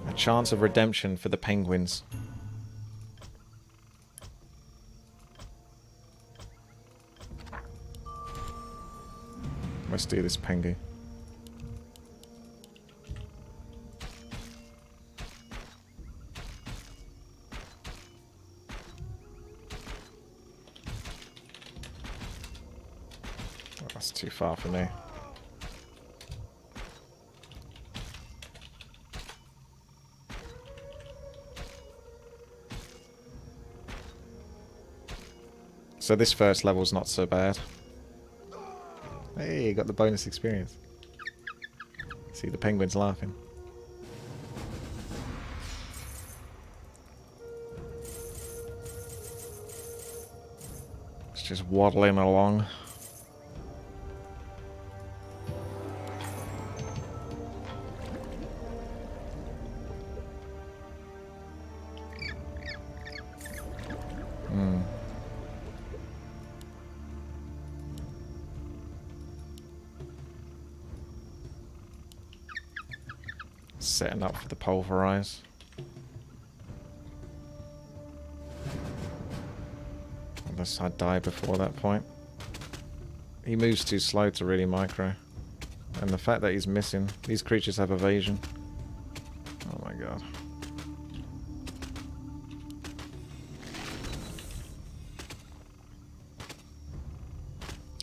A chance of redemption for the penguins. Let's do this, Pengu. Oh, that's too far for me. So this first level's not so bad. Hey, got the bonus experience. See the penguins laughing. It's just waddling along. Setting up for the pulverize. Unless I die before that point. He moves too slow to really micro. And the fact that he's missing. These creatures have evasion. Oh my god.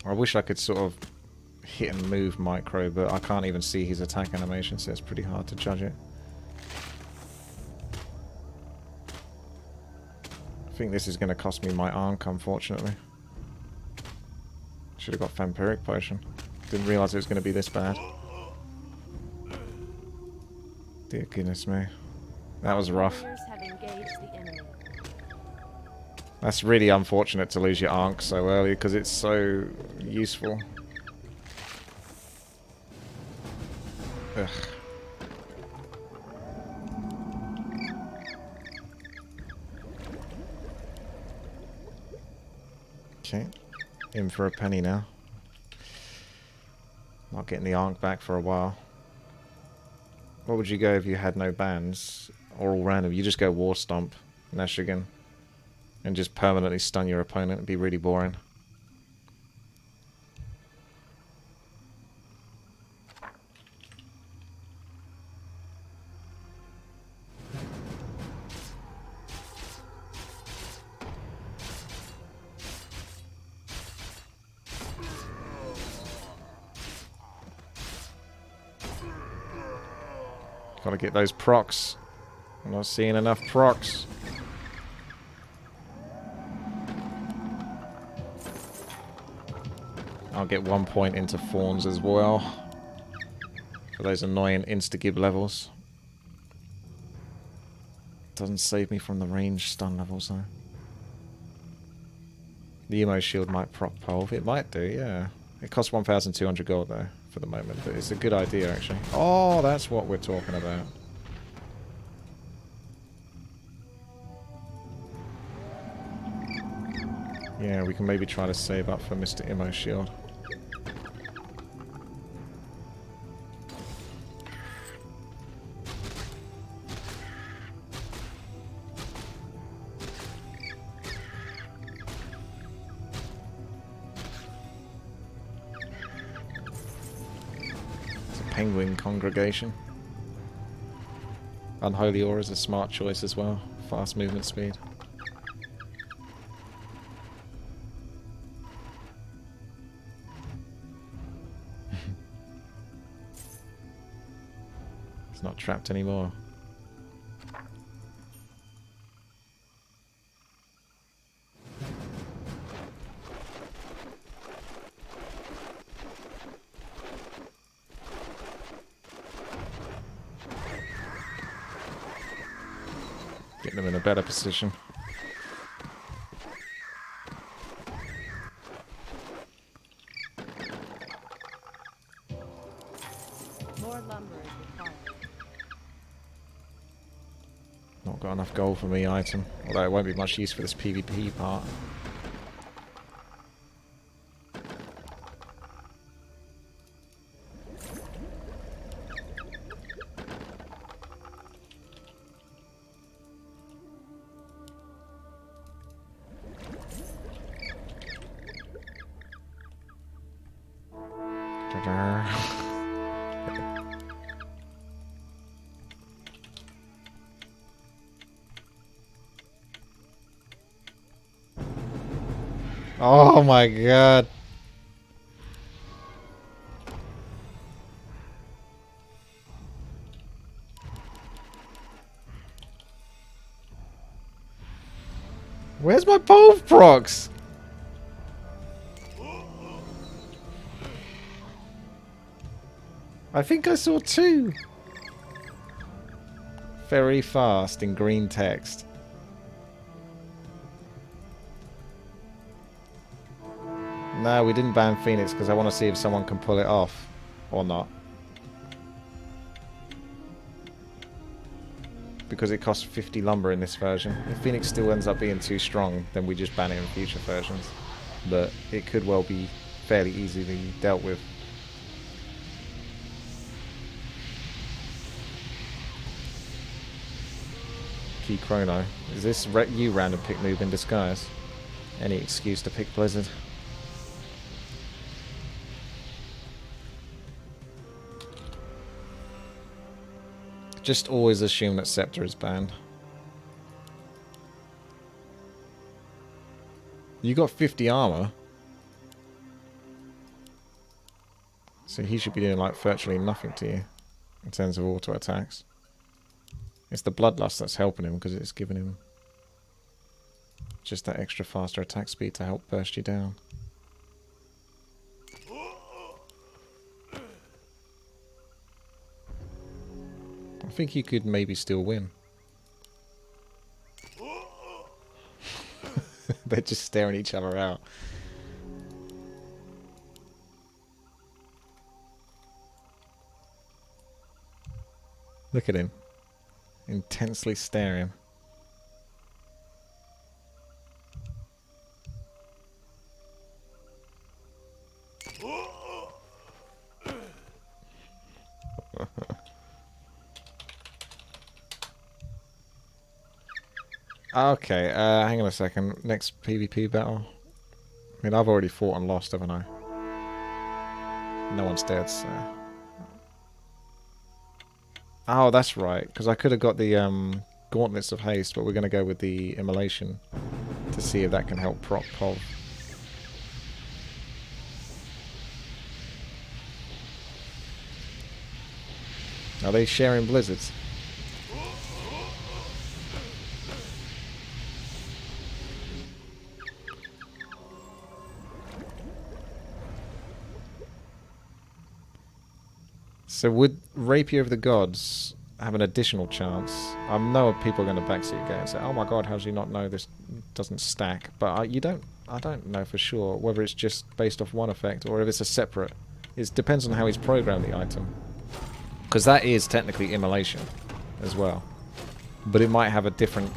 I wish I could sort of hit and move micro, but I can't even see his attack animation, so it's pretty hard to judge it. I think this is going to cost me my Ankh, unfortunately. Should have got Vampiric Potion. Didn't realise it was going to be this bad. Dear goodness me. That was rough. That's really unfortunate to lose your Ankh so early, because it's so useful. Ugh. Okay. In for a penny now. Not getting the Ankh back for a while. What would you go if you had no bans? Or all random? You just go War Stomp, Neshigan, and just permanently stun your opponent. It'd be really boring. Gotta get those procs. I'm not seeing enough procs. I'll get 1 point into Fawns as well. For those annoying insta-gib levels. Doesn't save me from the range stun levels though. The Emo Shield might proc pulve. It might do, yeah. It costs 1,200 gold though, for the moment. But it's a good idea actually. Oh, that's what we're talking about. Yeah, we can maybe try to save up for Mr. Emo Shield. It's a penguin congregation. Unholy Aura is a smart choice as well. Fast movement speed. Not trapped anymore. Getting them in a better position. More lumber is required. Not got enough gold for me item, although it won't be much use for this PvP part. Oh my god. Where's my pole procs? I think I saw two. Very fast in green text. No, we didn't ban Phoenix because I want to see if someone can pull it off or not. Because it costs 50 lumber in this version. If Phoenix still ends up being too strong, then we just ban it in future versions. But it could well be fairly easily dealt with. Key Chrono. Is this you random pick move in disguise? Any excuse to pick Blizzard? Just always assume that Scepter is banned. You got 50 armor. So he should be doing like virtually nothing to you in terms of auto attacks. It's the Bloodlust that's helping him because it's giving him just that extra faster attack speed to help burst you down. I think you could maybe still win. They're just staring each other out. Look at him. Intensely staring. Okay, hang on a second. Next PvP battle. I mean, I've already fought and lost, haven't I? No one's dead, so... Oh, that's right, because I could have got the Gauntlets of Haste, but we're going to go with the Immolation to see if that can help prop Pov. Are they sharing blizzards? So would Rapier of the Gods have an additional chance? I know people are going to backseat again and say, "Oh my God, how do you not know this doesn't stack?" But I don't know for sure whether it's just based off one effect or if it's a separate. It depends on how he's programmed the item, because that is technically immolation as well, but it might have a different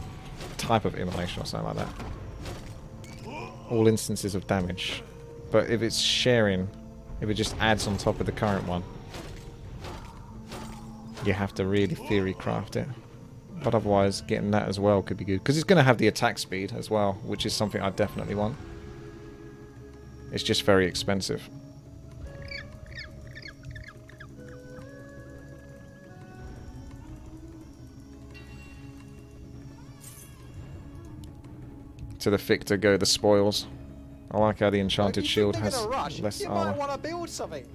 type of immolation or something like that. All instances of damage, but if it's sharing, if it just adds on top of the current one. You have to really theory craft it. But otherwise, getting that as well could be good. Because it's going to have the attack speed as well, which is something I definitely want. It's just very expensive. To the Fictor go the spoils. I like how the Enchanted Shield has less armor. Might want to build something.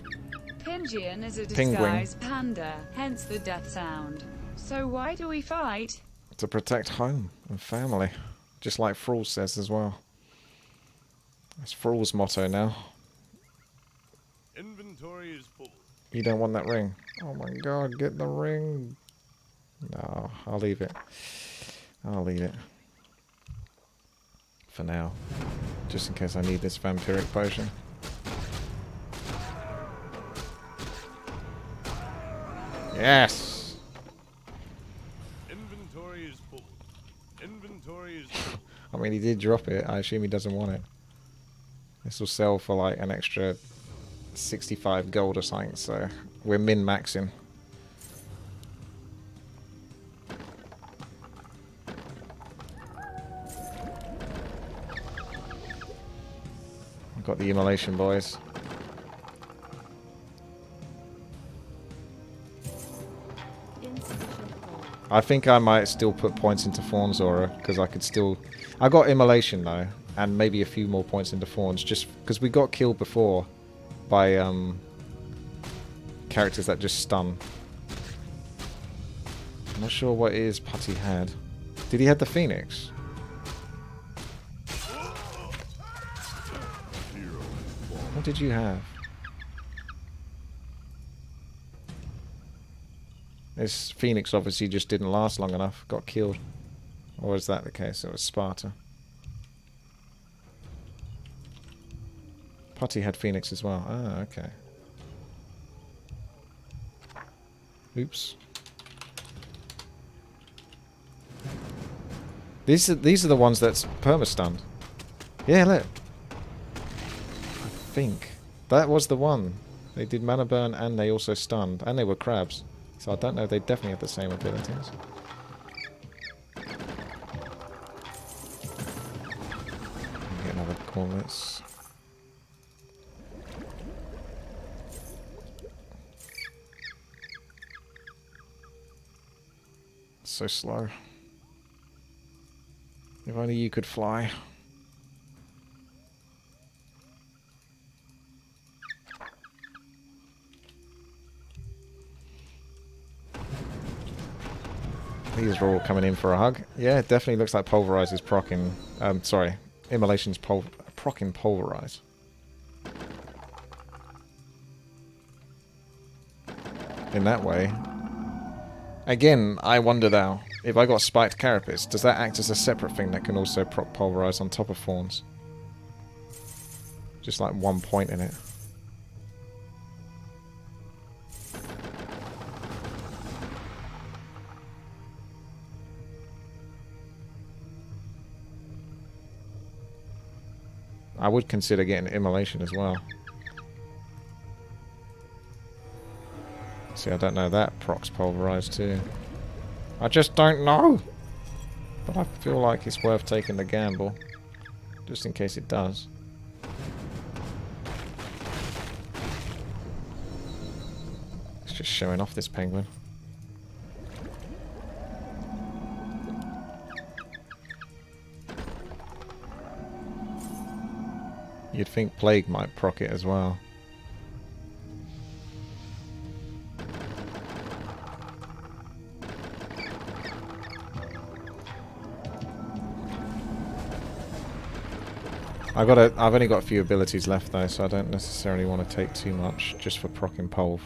Pingian is a Penguin. disguised panda, hence the death sound. So why do we fight? To protect home and family. Just like Thrall says as well. That's Thrall's motto now. Inventory is full. You don't want that ring. Oh my God, get the ring. No, I'll leave it. I'll leave it. For now. Just in case I need this vampiric potion. Yes! Inventory is full. Inventory is full. I mean, he did drop it. I assume he doesn't want it. This will sell for like an extra 65 gold or something, so we're min-maxing. I've got the immolation, boys. I think I might still put points into Fawn's aura, because I could still... I got Immolation, though, and maybe a few more points into Fawn's, just because we got killed before by characters that just stun. I'm not sure what it is Putty had. Did he have the Phoenix? What did you have? This Phoenix obviously just didn't last long enough, got killed. Or is that the case? It was Sparta. Putty had Phoenix as well. Ah, okay. Oops. These are the ones that's perma-stunned. Yeah, look. I think that was the one. They did mana burn and they also stunned. And they were crabs. So I don't know, they definitely have the same abilities. Get another gauntlets. So slow. If only you could fly. These are all coming in for a hug. Yeah, it definitely looks like Pulverize is procking... sorry. Immolation's procking Pulverize. In that way. Again, I wonder now, if I got Spiked Carapace, does that act as a separate thing that can also proc Pulverize on top of Fawns? Just like 1 point in it. I would consider getting Immolation as well. See, I don't know that procs Pulverize too. I just don't know! But I feel like it's worth taking the gamble. Just in case it does. It's just showing off this penguin. You'd think Plague might proc it as well. I've only got a few abilities left though, so I don't necessarily want to take too much just for proccing Pulv.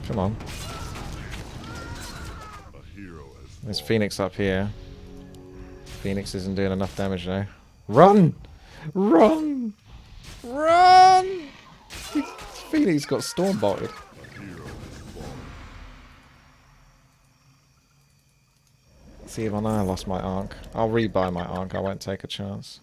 Come on. There's Phoenix up here. Phoenix isn't doing enough damage though. Run! Run! Run! Phoenix got storm bolted. See if I know I lost my Ankh. I'll rebuy my Ankh, I won't take a chance.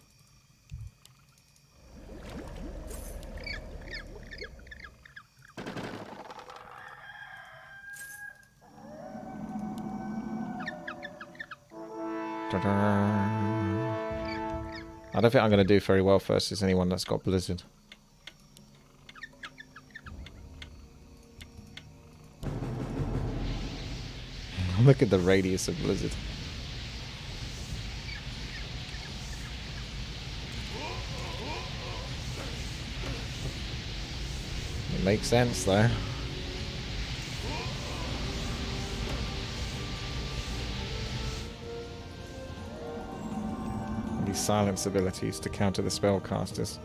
I don't think I'm going to do very well versus anyone that's got Blizzard. Look at the radius of Blizzard. It makes sense though. Silence abilities to counter the spellcasters.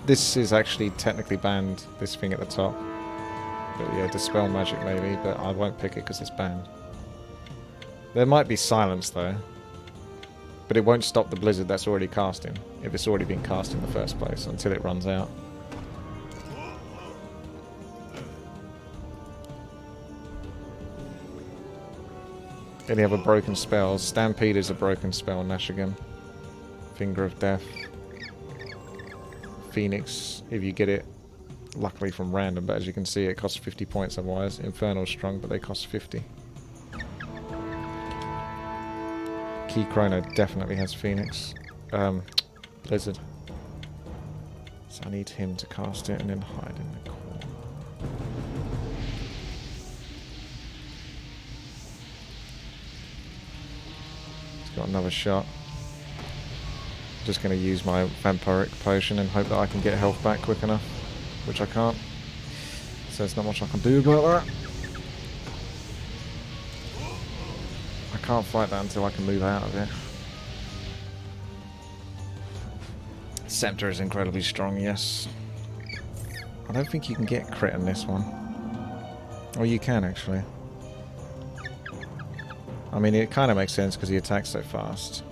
This is actually technically banned, this thing at the top. But yeah, Dispel Magic maybe, but I won't pick it because it's banned. There might be silence though. But it won't stop the Blizzard that's already casting, if it's already been cast in the first place, until it runs out. Any other broken spells? Stampede is a broken spell, Nashigan. Finger of Death. Phoenix if you get it, luckily from random, but as you can see it costs 50 points otherwise. Infernal's strong, but they cost 50. Key Chrono definitely has Phoenix. Blizzard. So I need him to cast it and then hide in the corner. He's got another shot. Just going to use my vampiric potion and hope that I can get health back quick enough, which I can't. So there's not much I can do about that. I can't fight that until I can move out of it. Scepter is incredibly strong, yes. I don't think you can get crit in this one. Or you can, actually. I mean, it kind of makes sense because he attacks so fast.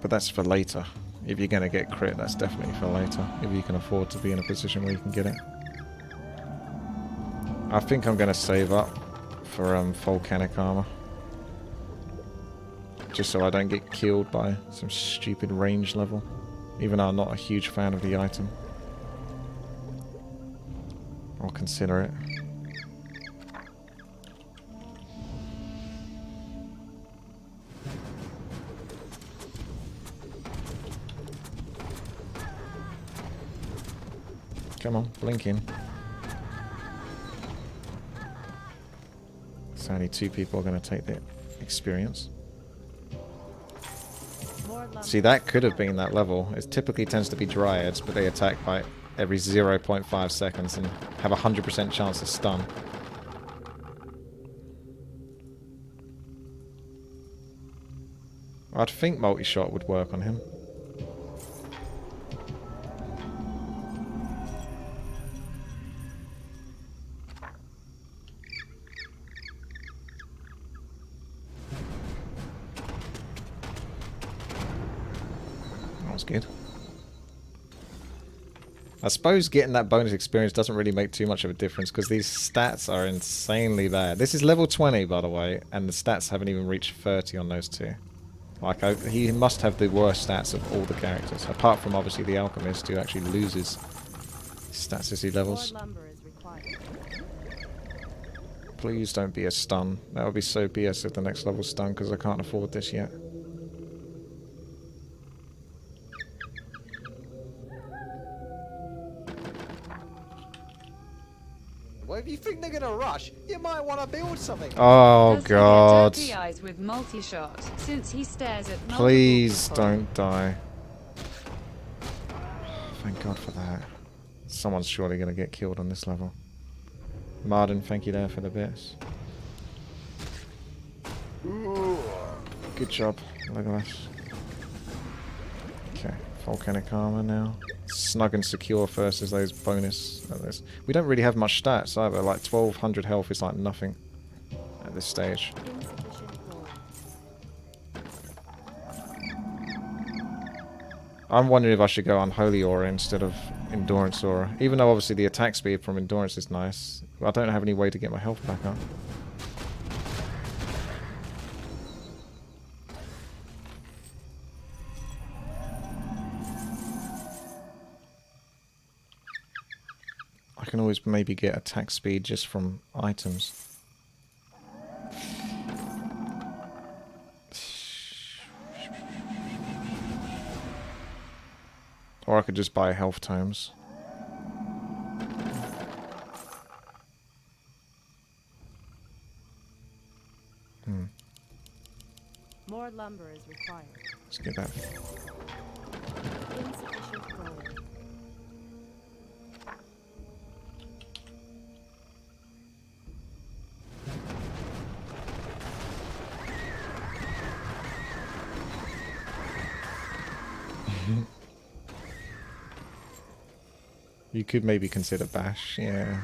But that's for later. If you're going to get crit, that's definitely for later. If you can afford to be in a position where you can get it. I think I'm going to save up for volcanic armor. Just so I don't get killed by some stupid range level. Even though I'm not a huge fan of the item. I'll consider it. Come on, blink in. So only 2 people are going to take the experience. See, that could have been that level. It typically tends to be Dryads, but they attack by every 0.5 seconds and have a 100% chance to stun. I'd think multi-shot would work on him. Good. I suppose getting that bonus experience doesn't really make too much of a difference because these stats are insanely bad. This is level 20, by the way, and the stats haven't even reached 30 on those 2. Like, he must have the worst stats of all the characters, apart from obviously the Alchemist, who actually loses stats as he levels. Please don't be a stun. That would be so BS if the next level's stun because I can't afford this yet. Well, if you think they're gonna rush, you might want to build something. Oh god. WTi's with multi-shot, since he stares at Please don't die. Thank god for that. Someone's surely going to get killed on this level. Marden, thank you there for the bits. Good job, Legolas. Okay, volcanic armor now. Snug and secure versus those bonus. We don't really have much stats either. Like 1200 health is like nothing at this stage. I'm wondering if I should go on Holy Aura instead of Endurance Aura. Even though obviously the attack speed from Endurance is nice. I don't have any way to get my health back up. I can always maybe get attack speed just from items. Or I could just buy health tomes. More lumber is required. Let's get that. Insufficient gold. You could maybe consider Bash, yeah.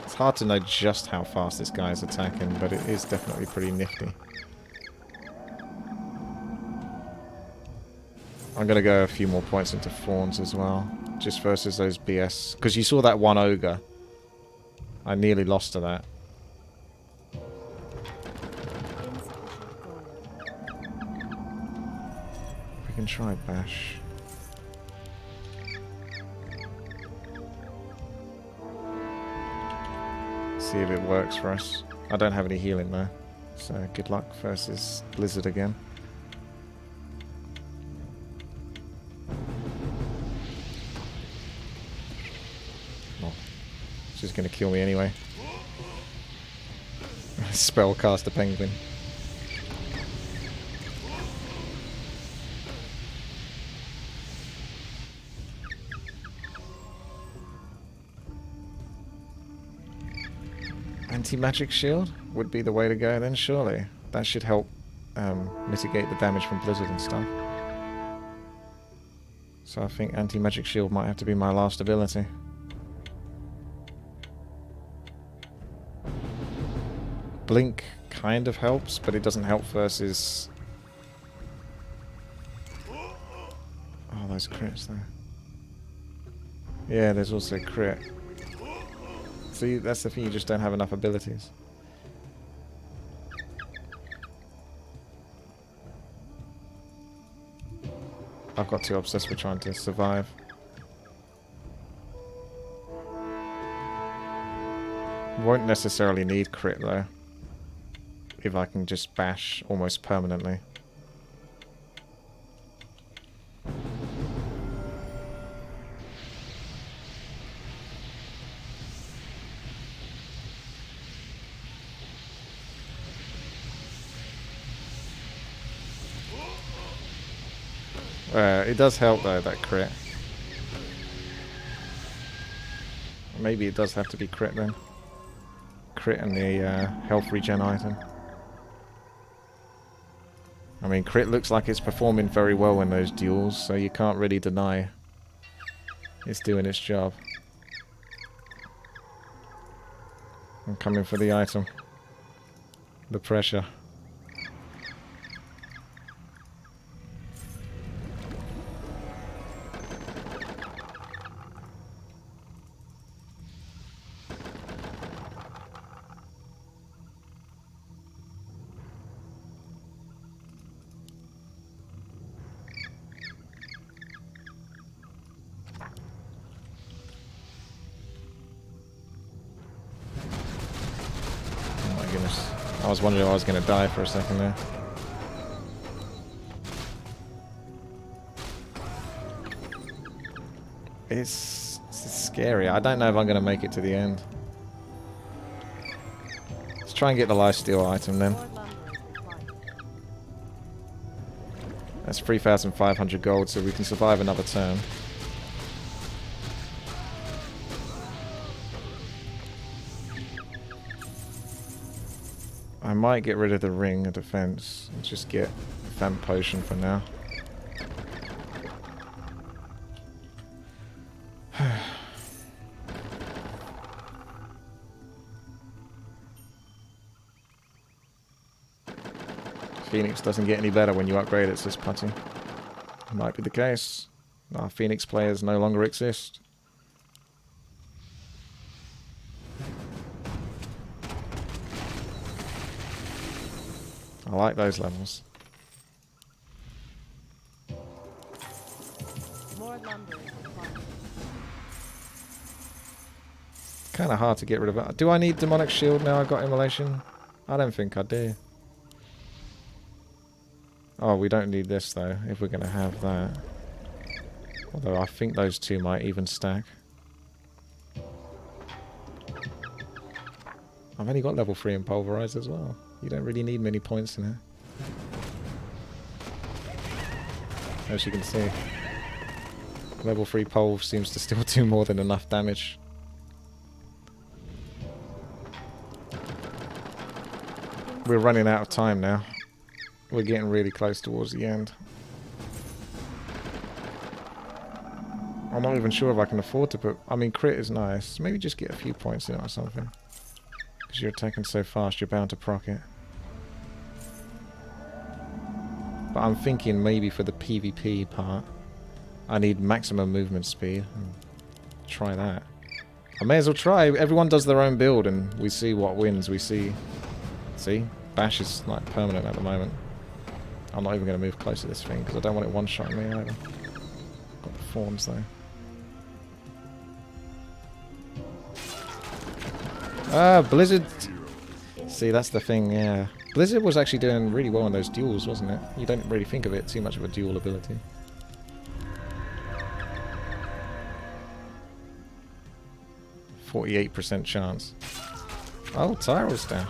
It's hard to know just how fast this guy is attacking, but it is definitely pretty nifty. I'm going to go a few more points into Fawns as well, just versus those BS. Because you saw that one Ogre. I nearly lost to that. Insufficient gold. can try bash. See if it works for us. I don't have any healing though, so good luck versus Blizzard again. Oh, she's gonna kill me anyway. Spellcast a penguin. Anti-magic shield would be the way to go then, surely. That should help mitigate the damage from Blizzard and stuff. So I think anti-magic shield might have to be my last ability. Blink kind of helps, but it doesn't help versus... Oh, those crits there. Yeah, there's also crit. See, that's the thing, you just don't have enough abilities. I've got too obsessed with trying to survive. Won't necessarily need crit though, if I can just bash almost permanently. It does help though, that crit. Maybe it does have to be crit then. Crit and the health regen item. I mean, crit looks like it's performing very well in those duels, so you can't really deny it's doing its job. I'm coming for the item. The pressure. I was wondering if I was going to die for a second there. It's scary. I don't know if I'm going to make it to the end. Let's try and get the lifesteal item then. More lumber is required. That's 3,500 gold, so we can survive another turn. I might get rid of the ring of defense and just get a Vamp Potion for now. Phoenix doesn't get any better when you upgrade it, says Putty. Might be the case. Our Phoenix players no longer exist. I like those levels. More lumber is required. Kind of hard to get rid of it. Do I need Demonic Shield now I've got Immolation? I don't think I do. Oh, we don't need this though, if we're going to have that. Although I think those two might even stack. I've only got level 3 in Pulverize as well. You don't really need many points in it. As you can see, level 3 Pulv seems to still do more than enough damage. We're running out of time now. We're getting really close towards the end. I'm not even sure if I can afford to put... I mean, crit is nice. Maybe just get a few points in it or something. Because you're attacking so fast, you're bound to proc it. But I'm thinking maybe for the PvP part, I need maximum movement speed. Try that. I may as well try. Everyone does their own build and we see what wins. We see... See? Bash is like permanent at the moment. I'm not even going to move close to this thing because I don't want it one-shotting me either. Got the fawns though. Ah, Blizzard! See, that's the thing, yeah. Blizzard was actually doing really well in those duels, wasn't it? You don't really think of it too much of a duel ability. %48 chance. Oh, Tyrell's down.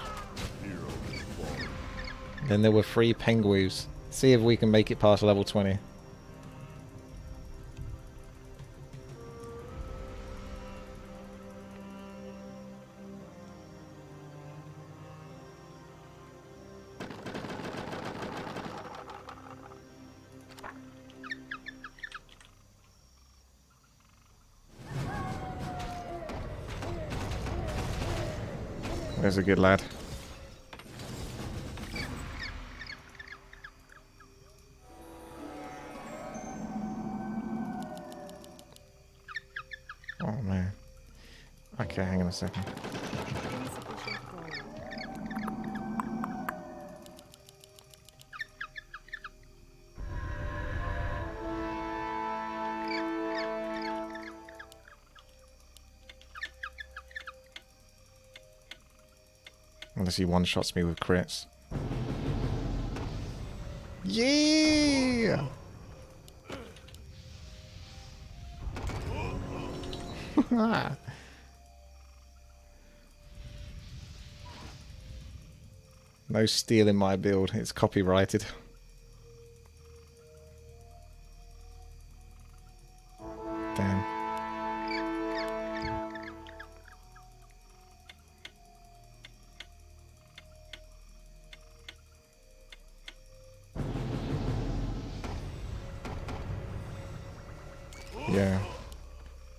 Then there were 3 Penguins. See if we can make it past level 20. There's a good lad. Oh man. Okay, hang on a second. Insufficient gold. Unless he one-shots me with crits. Yeah! No steal in my build. It's copyrighted. Damn. Yeah.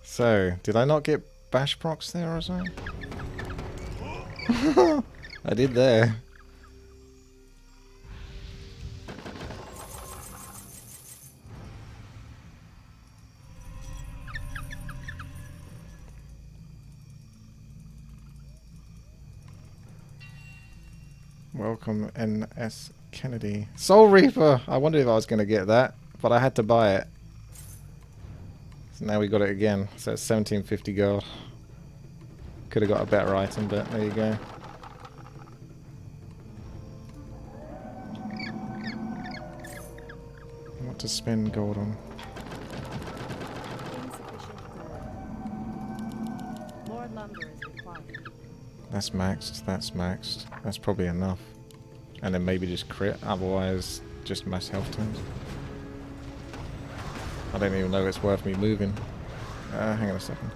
So, did I not get bash procs there or something? I did there. Welcome, N.S. Kennedy. Soul Reaper! I wondered if I was going to get that, but I had to buy it. So now we got it again. So it's 1750 gold. Could have got a better item, but there you go. What to spend gold on? Insufficient gold. More lumber is required. That's maxed, that's maxed. That's probably enough. And then maybe just crit, otherwise just mass health turns. I don't even know if it's worth me moving. Hang on a second.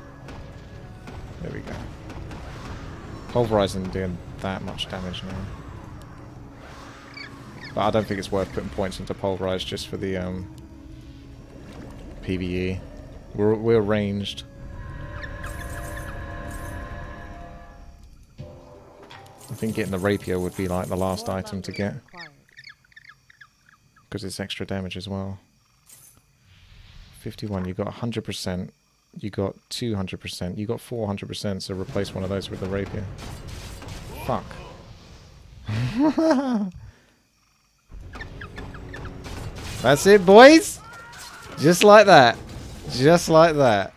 There we go. Pulverizing doing that much damage now. But I don't think it's worth putting points into Pulverize just for the PvE. We're ranged. I think getting the rapier would be like the last More item to lumber get. is required. Because it's extra damage as well. 51, you got 100%. You got 200%. You got 400%, so replace one of those with the rapier. Fuck. That's it, boys! Just like that. Just like that.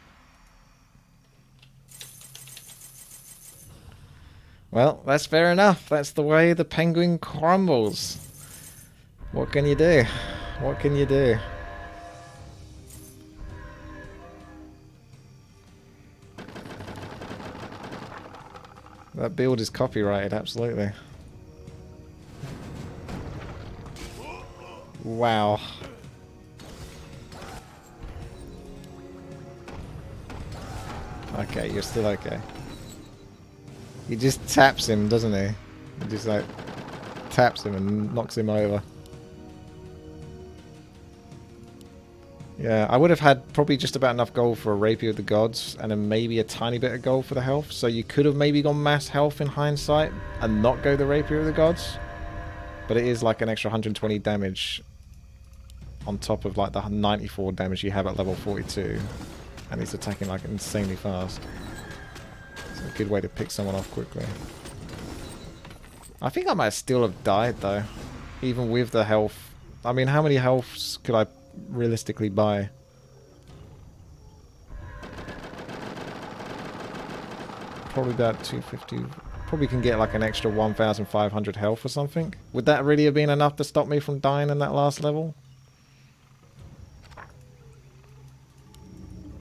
Well, that's fair enough. That's the way the penguin crumbles. What can you do? What can you do? That build is copyrighted, absolutely. Wow. Okay, you're still okay. He just taps him, doesn't he? He just like taps him and knocks him over. Yeah, I would have had probably just about enough gold for a Rapier of the Gods and then maybe a tiny bit of gold for the health. So you could have maybe gone mass health in hindsight and not go the Rapier of the Gods. But it is like an extra 120 damage on top of like the 94 damage you have at level 42. And he's attacking like insanely fast. It's a good way to pick someone off quickly. I think I might still have died though. Even with the health I mean, how many healths could I realistically buy? Probably about 250. Probably can get like an extra 1,500 health or something. Would that really have been enough to stop me from dying in that last level?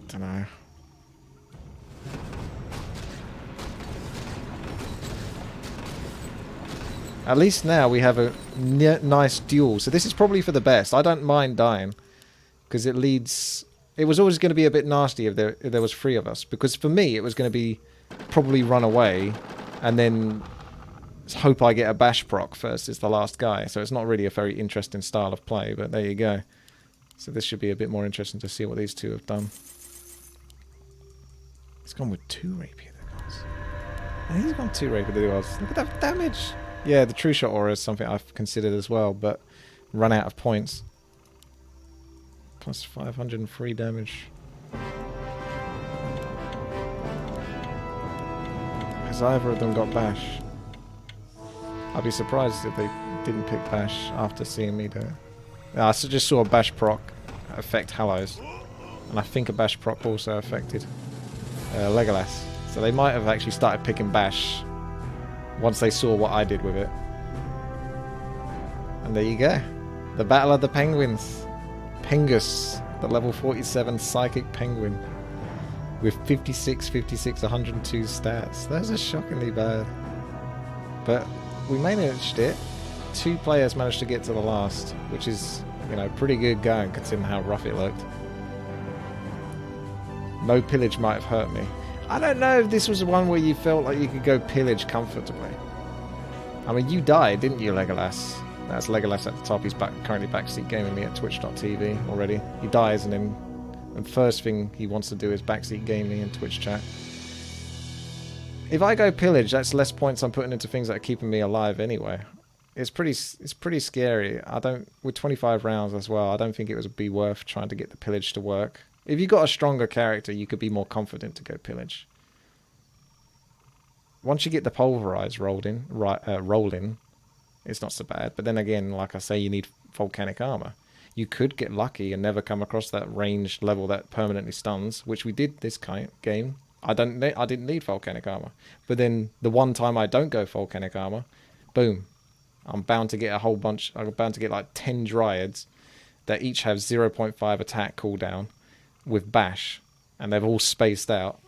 Dunno. At least now we have a nice duel. So this is probably for the best. I don't mind dying. Because it leads... It was always going to be a bit nasty if there was 3 of us. Because for me, it was going to be probably run away. And then hope I get a bash proc first as the last guy. So it's not really a very interesting style of play. But there you go. So this should be a bit more interesting to see what these two have done. He's gone with 2 rapier guys. And he's gone 2 rapier guys. Look at that damage. Yeah, the true shot aura is something I've considered as well, but run out of points. Plus 503 damage. Has either of them got bash? I'd be surprised if they didn't pick bash after seeing me do it. I just saw a bash proc affect Hallows, and I think a bash proc also affected Legolas. So they might have actually started picking bash once they saw what I did with it. And there you go. The Battle of the Penguins. Pengus, the level 47 Psychic Penguin. With 56, 56, 102 stats. Those are shockingly bad. But we managed it. 2 players managed to get to the last, which is, you know, pretty good going considering how rough it looked. No pillage might have hurt me. I don't know if this was the one where you felt like you could go pillage comfortably. I mean, you died, didn't you, Legolas? That's Legolas at the top. He's currently backseat gaming me at twitch.tv already. He dies, and then the first thing he wants to do is backseat game me in Twitch chat. If I go pillage, that's less points I'm putting into things that are keeping me alive anyway. It's pretty scary. With 25 rounds as well, I don't think it would be worth trying to get the pillage to work. If you got a stronger character, you could be more confident to go pillage. Once you get the pulverize rolling, it's not so bad. But then again, like I say, you need volcanic armor. You could get lucky and never come across that ranged level that permanently stuns, which we did this game. I didn't need volcanic armor. But then the one time I don't go volcanic armor, boom. I'm bound to get a whole bunch. I'm bound to get like 10 dryads that each have 0.5 attack cooldown with bash, and they've all spaced out,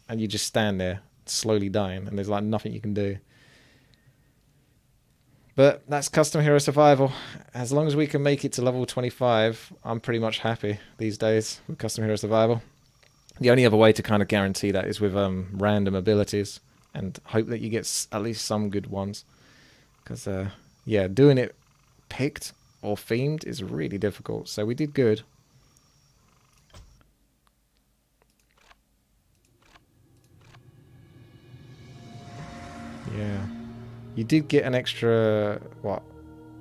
and you just stand there slowly dying, and there's like nothing you can do. But that's custom hero survival. As long as we can make it to level 25, I'm pretty much happy these days with custom hero survival. The only other way to kind of guarantee that is with random abilities, and hope that you get at least some good ones. Because yeah, doing it picked or themed is really difficult. So we did good. Yeah. You did get an extra, what?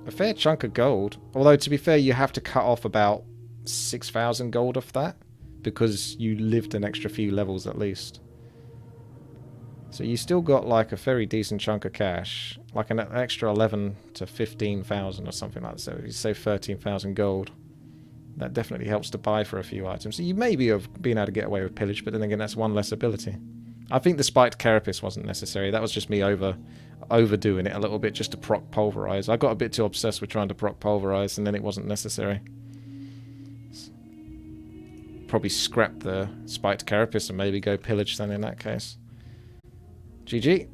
A fair chunk of gold. Although, to be fair, you have to cut off about 6,000 gold off that. Because you lived an extra few levels at least. So you still got like a very decent chunk of cash. Like an extra 11 to 15,000 or something like that. So if you say 13,000 gold. That definitely helps to buy for a few items. So you maybe have been able to get away with pillage. But then again, that's one less ability. I think the spiked carapace wasn't necessary. That was just me overdoing it a little bit just to proc pulverize. I got a bit too obsessed with trying to proc pulverize, and then it wasn't necessary. Probably scrap the spiked carapace and maybe go pillage then in that case. GG.